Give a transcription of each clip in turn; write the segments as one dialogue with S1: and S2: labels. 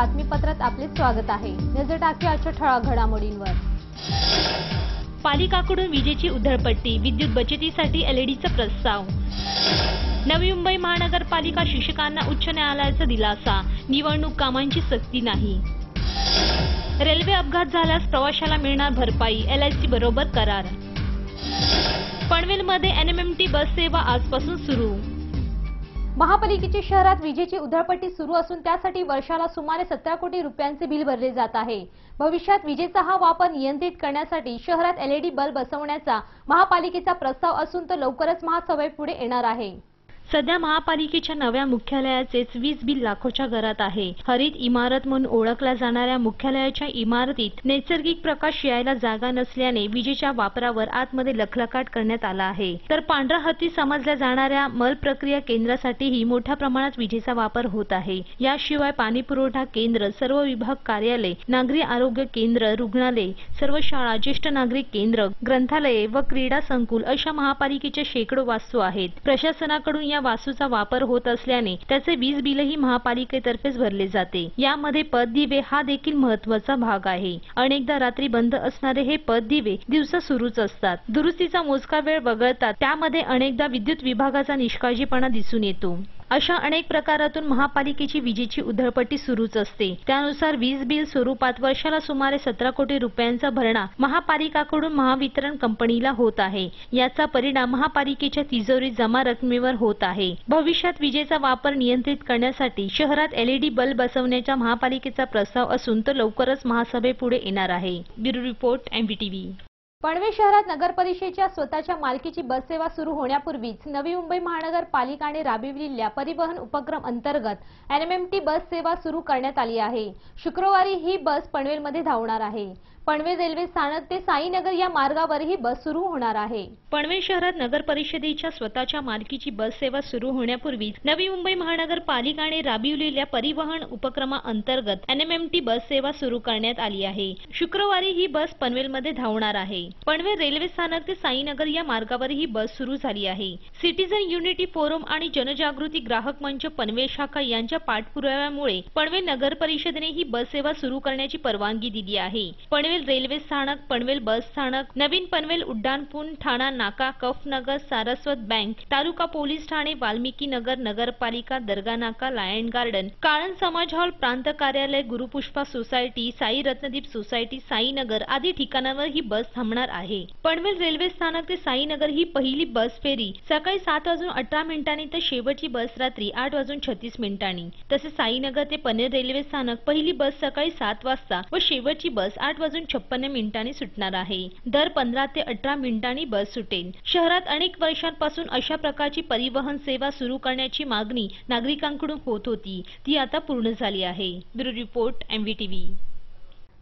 S1: बातमीपत्रात आपले स्वागत आहे। नजर टाकूया आजच्या ठळक घडामोडींवर।
S2: पालिकाकडून विजेची उधळपट्टी, विद्युत बचतीसाठी एलईडीचा प्रस्ताव। नवी मुंबई महानगरपालिका शिक्षकांना उच्च न्यायालयाचा दिलासा, निवडणूक कामांची सक्ती नाही। रेल्वे अपघात झाल्यास प्रवाशाला मिळणार भरपाई, LIC बरोबर करार। पनवेलमध्ये NMMT बस सेवा आजपासून सुरू।
S1: महापालिकेच्या शहरात विजेची उधळपट्टी सुरू असून त्यासाठी वर्षाला सुमारे 17 कोटी रुपयांचे बिल भरले जात आहे। भविष्यात विजेचा हा वापर नियंत्रित करण्यासाठी शहरात LED बल्ब बसवण्याचा महापालिकेचा प्रस्ताव असून तो लवकरच महासभेपुढे येणार आहे।
S2: सध्या महापालिकेच्या नव्या मुख्यालयाचेच वीज बिल लाखोच्या घरात आहे। हरित इमारत म्हणून ओळखल्या जाणाऱ्या मुख्यालयाच्या इमारतीत नैसर्गिक प्रकाश यायला जागा नसल्याने विजेच्या वापरावर आतमध्ये लखलखाट करण्यात आला आहे। तर पांढरा हत्ती समजल्या जाणाऱ्या मल प्रक्रिया केंद्रासाठीही मोठ्या प्रमाणात विजेचा वापर होत आहे। याशिवाय पाणी पुरवठा केंद्र, सर्व विभाग कार्यालय, नागरी आरोग्य केंद्र, रुग्णालय, सर्व शाळा, ज्येष्ठ नागरिक केंद्र, ग्रंथालये व क्रीडा संकुल अशा महापालिकेच्या शेकडो वास्तू आहेत। प्रशासनाकडून या वास्तूचा वापर होत असल्याने त्याचे वीज बिलही महापालिकेतर्फेच भरले जाते। यामध्ये पददिवे हा देखील महत्त्वाचा भाग आहे। अनेकदा रात्री बंद असणारे हे पददिवे दिवसा सुरूच असतात। दुरुस्तीचा मोजका वेळ वगळता त्यामध्ये अनेकदा विद्युत विभागाचा निष्काळजीपणा दिसून येतो। अशा अनेक प्रकारातून महापालिकेची विजेची उधळपट्टी सुरूच असते। त्यानुसार वीज बिल स्वरूपात वर्षाला सुमारे 17 कोटी रुपयांचा भरणा महापालिकाकडून महावितरण कंपनीला होत आहे। याचा परिणाम महापालिकेच्या तिजोरीत जमा रकमेवर होत आहे। भविष्यात विजेचा वापर नियंत्रित करण्यासाठी शहरात LED बल्ब बसवण्याचा महापालिकेचा प्रस्ताव असून तो लवकरच महासभेपुढे येणार आहे। Bureau report MVTV।
S1: पनवेल शहरात नगरपरिषदेच्या स्वतःच्या मालकीची बस सेवा सुरू होण्यापूर्वीच नवी मुंबई महानगरपालिकेने राबविलेल्या परिवहन उपक्रम अंतर्गत NMMT बस सेवा सुरू करण्यात आली आहे। शुक्रवारी ही बस पनवेलमध्ये धावणार आहे। पनवेल रेल्वे स्थानक ते साईनगर या मार्गावर ही बस सुरू होणार आहे।
S2: पनवेल शहरात नगर परिषदेच्या स्वतःच्या मालकीची बस सेवा सुरू होण्यापूर्वी नवी मुंबई महानगरपालिकेने राबविलेल्या परिवहन उपक्रमाअंतर्गत NMMT बस सेवा सुरू करण्यात आली आहे। शुक्रवारी ही बस पनवेलमध्ये धावणार आहे। पनवेल रेल्वे स्थानक ते साईनगर या मार्गावर ही बस सुरू झाली आहे। सिटीझन युनिटी फोरम आणि जनजागृती ग्राहक मंच पनवेल शाखा यांच्या पाठपुराव्यामुळे पनवेल नगर परिषदेने ही बस सेवा सुरू करण्याची परवानगी दिली आहे। पनवेल रेल्वे स्थानक, पनवेल बस स्थानक, नवीन पनवेल उड्डाणपूल, ठाणा नाका, कफनगर, सारस्वत बँक, तालुका पोलीस ठाणे, वाल्मिकी नगर, नगरपालिका, दर्गा नाका, लायन गार्डन, काळन समाज हॉल, प्रांत कार्यालय, गुरुपुष्पा सोसायटी, साई रत्नदीप सोसायटी, साईनगर आदी ठिकाणांवर ही बस थांबणार आहे। पनवेल रेल्वे स्थानक ते साईनगर ही पहिली बस फेरी सकाळी 7:18 तर शेवटची बस रात्री 8:36 तसेच साईनगर ते पनवेल रेल्वे स्थानक पहिली बस सकाळी 7 वाजता व शेवटची बस 8:56 सुटणार आहे। दर 15 ते 18 मिनिटांनी बस सुटेल। शहरात अनेक वर्षांपासून अशा प्रकारची परिवहन सेवा सुरू करण्याची मागणी नागरिकांकडून होत होती, ती आता पूर्ण झाली आहे। Bureau report MVTV।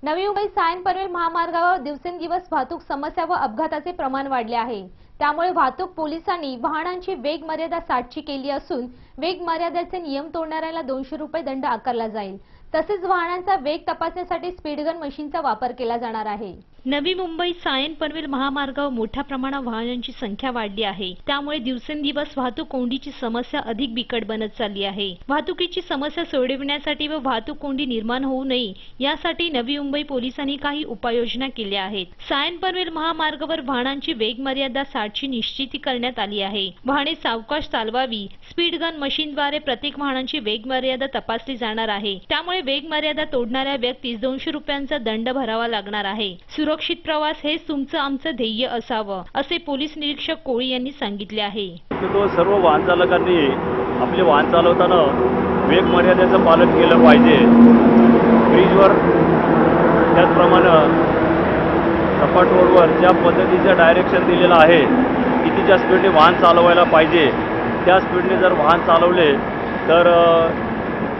S1: Navi Mumbai Sion Panvel महामार्गावर दिवसेंदिवस वाहतूक समस्या व अपघाताचे प्रमाण वाढले आहे। त्यामुळे वाहतूक पोलिसांनी वाहनांची वेग मर्यादा 60ची केली असून वेग मर्यादेचे नियम तोडणाऱ्याला 200 रुपये दंड आकारला जाईल। तसेच वाहनांचा वेग तपासण्यासाठी स्पीडगन मशीनचा वापर केला जाणार आहे।
S2: नवी मुंबई सायन पनवेल महामार्गावर मोठ्या प्रमाणात वाहनांची संख्या वाढली आहे। त्यामुळे दिवसेंदिवस वाहतूक कोंडीची समस्या अधिक बिकट बनत चालली आहे। वाहतुकीची समस्या सोडविण्यासाठी व वाहतूक कोंडी निर्माण होऊ नये यासाठी नवी मुंबई पोलिसांनी काही उपाययोजना केल्या आहेत। सायन पनवेल महामार्गावर वाहनांची वेग मर्यादा 60ची निश्चिती करण्यात आली आहे। वाहने सावकाश चालवावी। स्पीडगन मशीनद्वारे प्रत्येक वाहनांची वेग मर्यादा तपासली जाणार आहे। त्यामुळे वेग मर्यादा तोडणाऱ्या व्यक्तीस 200 रुपयांचा दंड भरावा लागणार आहे। सुरक्षित प्रवास हेच तुमचं आमचं ध्येय असावं, असे पोलीस निरीक्षक कोळी यांनी सांगितले आहे।
S3: सर्व वाहन चालकांनी आपले वाहन चालवताना वेग मर्यादेचं पालन केलं पाहिजे। ब्रिजवर त्याचप्रमाणे सपाट रोडवर ज्या पद्धतीचं डायरेक्शन दिलेलं आहे कितीच्या स्पीडने वाहन चालवायला पाहिजे त्या स्पीडने जर वाहन चालवले तर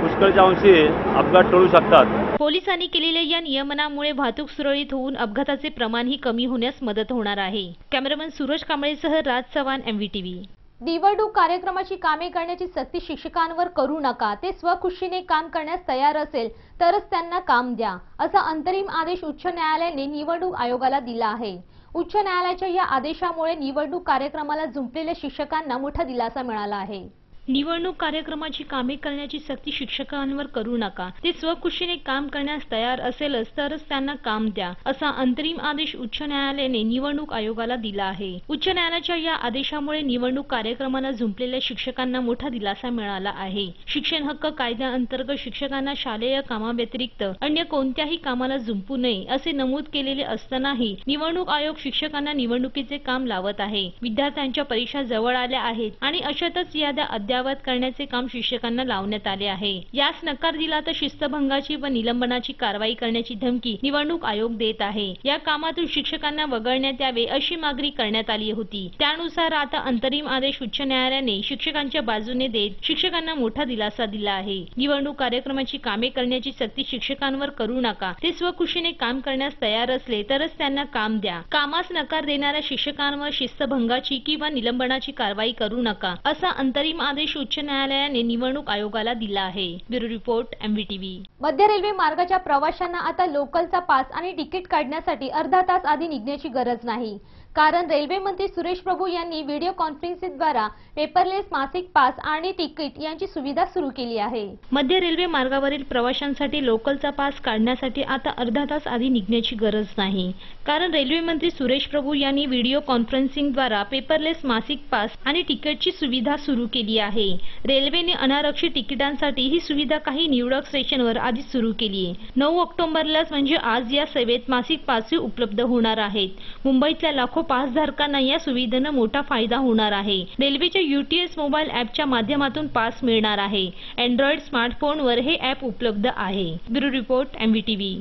S3: पुष्कळच्या अंशी अपघात टळू शकतात।
S2: पोलिसांनी केलेल्या या नियमनामुळे वाहतूक सुरळीत होऊन अपघाताचे प्रमाणही कमी होण्यास मदत होणार आहे। कॅमेरामन सूरज कांबळेसह राज चव्हाण MVTV।
S1: निवडणूक कार्यक्रमाची कामे करण्याची सक्ती शिक्षकांवर करू नका। ते स्वखुशीने काम करण्यास तयार असेल तरच त्यांना काम द्या, असा अंतरिम आदेश उच्च न्यायालयाने निवडणूक आयोगाला दिला आहे। उच्च न्यायालयाच्या या आदेशामुळे निवडणूक कार्यक्रमाला जुंपलेल्या शिक्षकांना मोठा दिलासा मिळाला आहे।
S2: निवडणूक कार्यक्रमाची कामे करण्याची सक्ती शिक्षकांवर करू नका. ते स्वखुशीने काम करण्यास तयार असेलच तरच त्यांना काम द्या, असा अंतरिम आदेश उच्च न्यायालयाने निवडणूक आयोगाला दिला आहे. उच्च न्यायालयाच्या या आदेशामुळे निवडणूक कार्यक्रमाला झुंपलेल्या शिक्षकांना मोठा दिलासा मिळाला आहे. शिक्षण हक्क कायद्याअंतर्गत शिक्षकांना शालेय कामाव्यतिरिक्त अन्य कोणत्याही कामाला झुंपू नये असे नमूद केलेले असतानाही निवडणूक आयोग शिक्षकांना निवडणुकीचे काम लावत आहे. विद्यार्थ्यांच्या परीक्षा जवळ आल्या आहेत आणि अशातच याद्या अद्ययावत करण्याचे काम शिक्षकांना लावण्यात आले आहे. यास नकार दिला तर शिस्तभंगाची व निलंबनाची कारवाई करण्याची धमकी निवडणूक आयोग देत आहे. या कामातून शिक्षकांना वगळण्यात यावे अशी मागणी करण्यात आली होती. त्यानुसार आता अंतरिम आदेश उच्च न्यायालयाने शिक्षकांच्या बाजूने देत शिक्षकांना मोठा दिलासा दिला आहे. निवडणूक कार्यक्रमाची कामे करण्याची सक्ती शिक्षकांवर करू नका. ते स्वखुशीने काम करण्यास तयार असले तरच त्यांना काम द्या. कामास नकार देणाऱ्या शिक्षकांवर शिस्तभंगाची किंवा निलंबनाची कारवाई करू नका, असा अंतरिम आदेश उच्च न्यायालयाने निवडणूक आयोगाला दिला आहे. Bureau report MVTV.
S1: मध्य रेल्वे मार्गाच्या प्रवाशांना आता लोकलचा पास आणि तिकीट काढण्यासाठी अर्धा तास आधी निघण्याची गरज नाही. कारण रेल्वे मंत्री सुरेश प्रभू यांनी व्हिडिओ कॉन्फरन्सिंगद्वारा पेपरलेस मासिक पास आणि तिकीट यांची सुविधा सुरू केली आहे.
S2: मध्य रेल्वे मार्गावरील प्रवाशांसाठी लोकलचा पास काढण्यासाठी आता अर्धा तास आधी निघण्याची गरज नाही. कारण रेल्वे मंत्री सुरेश प्रभू यांनी व्हिडिओ कॉन्फरन्सिंगद्वारा पेपरलेस मासिक पास आणि तिकीटची सुविधा सुरू केली आहे. रेल्वेने अनारक्षित तिकिटांसाठी ही सुविधा काही निवडक स्टेशनवर आधीच सुरू केली आहे. 9 ऑक्टोबरलाच म्हणजे आज या सेवेत मासिक पासही उपलब्ध होणार आहेत. मुंबईतल्या लाखो पासधारकांना या सुविधेने मोठा फायदा होणार आहे. रेल्वेच्या UTS मोबाईल ॲपच्या माध्यमातून पास मिळणार आहे. अँड्रॉइड स्मार्टफोनवर हे ॲप उपलब्ध आहे. Bureau report MVTV.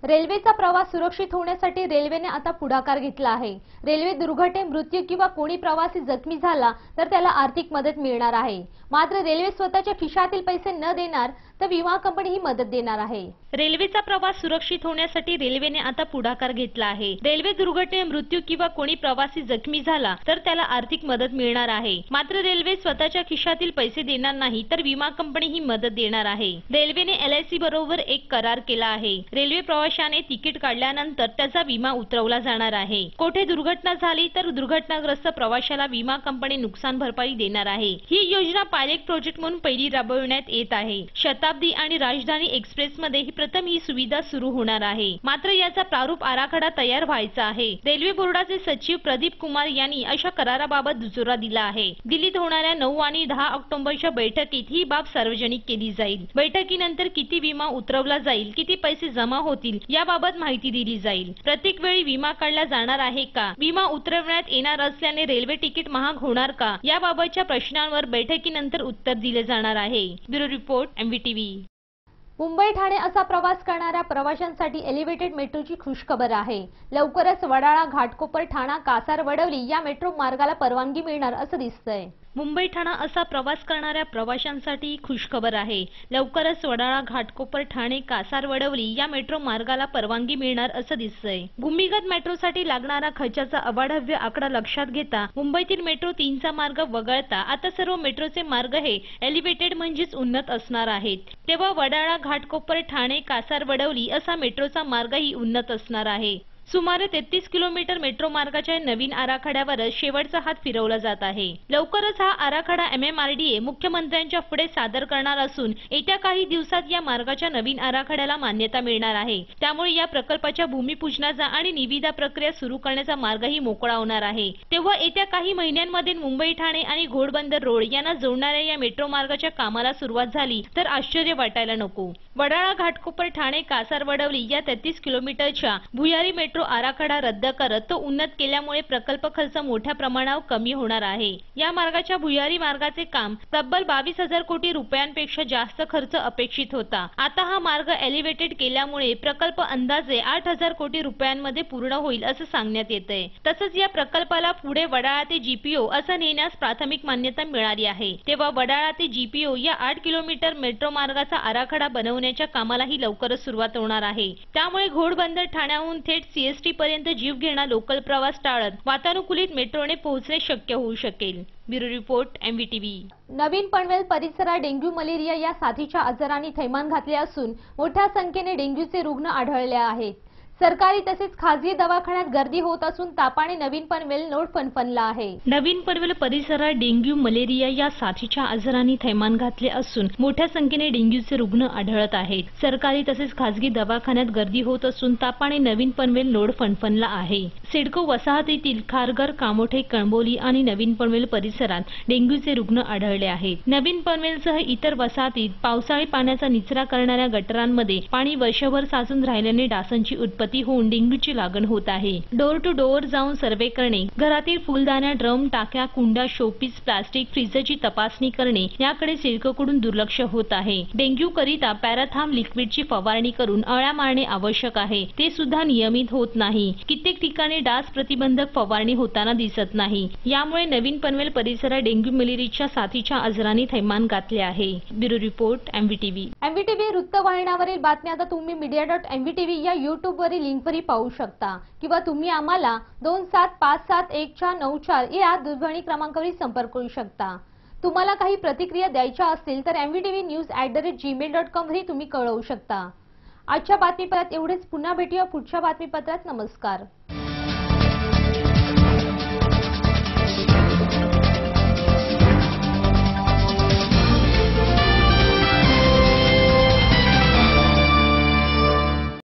S1: रेल्वेचा प्रवास सुरक्षित होण्यासाठी रेल्वेने आता पुढाकार घेतला आहे. रेल्वे दुर्घटनेत मृत्यू किंवा कोणी प्रवासी जखमी झाला तर त्याला आर्थिक मदत मिळणार आहे. मात्र रेल्वे स्वतःच्या खिशातील पैसे न देणार तर विमा कंपनी ही मदत देणार आहे.
S2: रेल्वेचा प्रवास सुरक्षित होण्यासाठी रेल्वेने आता पुढाकार घेतला आहे. रेल्वे दुर्घटनेत मृत्यू किंवा कोणी प्रवासी जखमी झाला तर त्याला आर्थिक मदत मिळणार आहे. मात्र रेल्वे स्वतःच्या खिशातील पैसे देणार नाही तर विमा कंपनी ही मदत देणार आहे. रेल्वेने LIC बरोबर एक करार केला आहे. रेल्वे प्रवाशाने तिकीट काढल्यानंतर त्याचा विमा उतरवला जाणार आहे. कोठे दुर्घटना झाली तर दुर्घटनाग्रस्त प्रवाशाला विमा कंपनी नुकसान भरपाई देणार आहे. ही योजना पायलट प्रोजेक्ट म्हणून पहिली राबविण्यात येत आहे. शताब्दी आणि राजधानी एक्सप्रेस मध्ये प्रथम ही सुविधा सुरू होणार आहे. मात्र याचा प्रारूप आराखडा तयार व्हायचा आहे. रेल्वे बोर्डाचे सचिव प्रदीप कुमार यांनी अशा कराराबाबत दुजोरा दिला आहे. दिल्लीत होणाऱ्या 9 आणि 10 ऑक्टोबरच्या बैठकीत ही बाब सार्वजनिक केली जाईल. बैठकीनंतर किती विमा उतरवला जाईल, किती पैसे जमा होतील याबाबत माहिती दिली जाईल. प्रत्येक वेळी विमा काढला जाणार आहे का, विमा उतरवण्यात येणार असल्याने रेल्वे तिकीट महाग होणार का याबाबतच्या प्रश्नांवर बैठकीनंतर उत्तर दिले जाणार आहे. Bureau report MVTV.
S1: Mumbai Thane असा प्रवास करणाऱ्या प्रवाशांसाठी एलिव्हेटेड मेट्रोची खुशखबर आहे. लवकरच वडाळा, घाटकोपर, ठाणा, कासार, वडवली या मेट्रो मार्गाला परवानगी मिळणार असं दिसतंय.
S2: मुंबई ठाणा असा प्रवास करणाऱ्या प्रवाशांसाठी खुशखबर आहे. लवकरच वडाळा, घाटकोपर, ठाणे, कासार, वडवली या मेट्रो मार्गाला परवानगी मिळणार असं दिसतंय. भूमिगत मेट्रोसाठी लागणारा खर्चाचा अवाढव्य आकडा लक्षात घेता मुंबईतील मेट्रो 3चा मार्ग वगळता आता सर्व मेट्रोचे मार्ग हे एलिव्हेटेड म्हणजेच उन्नत असणार आहेत. तेव्हा वडाळा, घाटकोपर, ठाणे, कासार, वडवली असा मेट्रोचा मार्गही उन्नत असणार आहे. सुमारे 33 किलोमीटर मेट्रो मार्गाच्या नवीन आराखड्यावर शेवटचा हात फिरवला जात आहे. लवकरच हा आराखडा MMRDA मुख्यमंत्र्यांच्या पुढे सादर करणार असून येत्या काही दिवसात या मार्गाच्या नवीन आराखड्याला मान्यता मिळणार आहे. त्यामुळे या प्रकल्पाच्या भूमिपूजनाचा आणि निविदा प्रक्रिया सुरू करण्याचा मार्गही मोकळा होणार आहे. तेव्हा येत्या काही महिन्यांमध्ये मुंबई, ठाणे आणि घोडबंदर रोड यांना जोडणाऱ्या या मेट्रो मार्गाच्या कामाला सुरुवात झाली तर आश्चर्य वाटायला नको. वडाळा, घाटकोपर, ठाणे, कासार, वडवली या 33 किलोमीटरच्या भुयारी मेट्रो आराखडा रद्द करत तो उन्नत केल्यामुळे प्रकल्प खर्च मोठ्या प्रमाणावर कमी होणार आहे. या मार्गाच्या भुयारी मार्गाचे काम तब्बल 22,000 कोटी रुपयांपेक्षा जास्त खर्च अपेक्षित होता. आता हा मार्ग एलिव्हेटेड केल्यामुळे प्रकल्प अंदाजे 8,000 कोटी रुपयांमध्ये पूर्ण होईल असं सांगण्यात येतंय. तसंच या प्रकल्पाला पुढे वडाळा ते GPO असं नेण्यास प्राथमिक मान्यता मिळाली आहे. तेव्हा वडाळा ते GPO या 8 किलोमीटर मेट्रो मार्गाचा आराखडा बनवण्याच्या कामालाही लवकरच सुरुवात होणार आहे. त्यामुळे घोडबंदर ठाण्याहून थेट CST पर्यंत जीव घेणा लोकल प्रवास टाळत वातानुकूलित मेट्रोने पोहोचणे शक्य होऊ शकेल. Bureau report MVTV.
S1: नवीन पनवेल परिसरात डेंग्यू, मलेरिया या साथीच्या आजारांनी थैमान घातले असून मोठ्या संख्येने डेंग्यूचे रुग्ण आढळले आहेत. सरकारी तसेच खासगी दवाखान्यात गर्दी होत असून तापाने नवीन पनवेल नोड फणफणला आहे।
S2: नवीन पनवेल परिसरात डेंग्यू मलेरिया या साथीच्या आजारांनी थैमान घातले असून मोठ्या संख्येने डेंग्यूचे रुग्ण आढळत आहेत। सरकारी तसेच खासगी दवाखान्यात गर्दी होत असून तापाने नवीन पनवेल नोड फणफणला आहे। सिडको वसाहतीतील खारघर, कामोठे, कणबोली आणि नवीन पनवेल परिसरात डेंग्यूचे रुग्ण आढळले आहेत। नवीन पनवेलसह इतर वसाहतीत पावसाळी पाण्याचा निचरा करणाऱ्या गटारांमध्ये पाणी वर्षभर साचून राहिल्याने डासांची उत्पत्ती होऊन डेंग्यूची लागण होत आहे। डोर टू डोअर जाऊन सर्वे करणे, घरातील फुलदाण्या, ड्रम, टाक्या, कुंड्या, शोपीस, प्लास्टिक, फ्रीजरची तपासणी करणे याकडे सिडकोकडून दुर्लक्ष होत आहे। डेंग्यू करिता पॅराथाम लिक्विडची फवारणी करून अळ्या मारणे आवश्यक आहे, ते सुद्धा नियमित होत नाही। कित्येक ठिकाणी डास प्रतिबंधक फवारणी होताना दिसत नाही। यामुळे नवीन पनवेल परिसरात डेंग्यू मलेरियाच्या साथीच्या आजारांनी थैमान घातले आहे। Bureau report MVTV।
S1: MVTV वृत्तवाहिन्यावरील बातम्या आता तुम्ही media.mvtv या YouTube वरील लिंकवरही पाहू शकता किंवा तुम्ही आम्हाला 27571494 या दूरध्वनी क्रमांकावर संपर्क करू शकता। तुम्हाला काही प्रतिक्रिया द्यायच्या असतील तर mvtvnews@gmail.com वरही तुम्ही कळवू शकता। आजच्या बातमीपत्रात एवढेच। पुन्हा भेटूया पुढच्या बातमीपत्रात। नमस्कार।